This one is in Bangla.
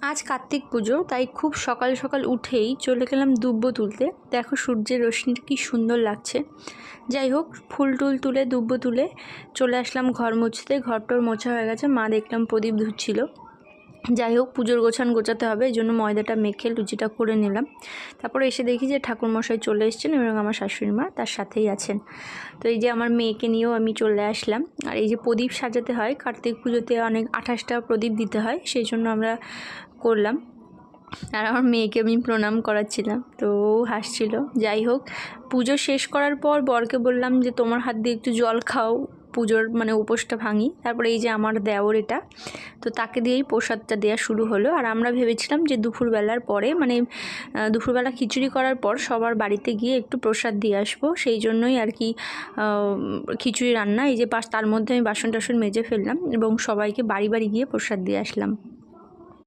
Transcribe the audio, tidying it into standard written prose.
আজ কার্তিক পুজো, তাই খুব সকাল সকাল উঠেই চলে গেলাম দুব্বো তুলতে। দেখো সূর্যের রশ্মিটা কি সুন্দর লাগছে। যাই হোক, ফুল টুল তুলে দুব্বো তুলে চলে আসলাম ঘর মুছতে। ঘরটোর মোছা হয়ে গেছে, মা দেখলাম প্রদীপ ধুচ্ছিল। যাই হোক, পুজোর গোছাতে হবে, এই জন্য ময়দাটা মেখে লুচিটা করে নিলাম। তারপরে এসে দেখি যে ঠাকুরমশাই চলে এসেছেন এবং আমার শাশুড়ি মা তার সাথেই আছেন। তো এই যে আমার মেয়েকে নিয়েও আমি চলে আসলাম। আর এই যে প্রদীপ সাজাতে হয় কার্তিক পুজোতে, অনেক 28টা প্রদীপ দিতে হয়, সেই জন্য আমরা করলাম। আর আমার মেয়েকে আমি প্রণাম করাচ্ছিলাম, তো ও হাসছিল। যাই হোক, পুজো শেষ করার পর বরকে বললাম যে তোমার হাত দিয়ে একটু জল খাও, পুজোর উপোসটা ভাঙি। তারপরে এই যে আমার দেওর, এটা তো তাকে দিয়েই প্রসাদটা দেওয়া শুরু হলো। আর আমরা ভেবেছিলাম যে দুপুরবেলার পরে দুপুরবেলা খিচুড়ি করার পর সবার বাড়িতে গিয়ে একটু প্রসাদ দিয়ে আসবো, সেই জন্যই আর কি খিচুড়ি রান্না। এই যে তার মধ্যে আমি বাসন টাসন মেজে ফেললাম এবং সবাইকে বাড়ি বাড়ি গিয়ে প্রসাদ দিয়ে আসলাম।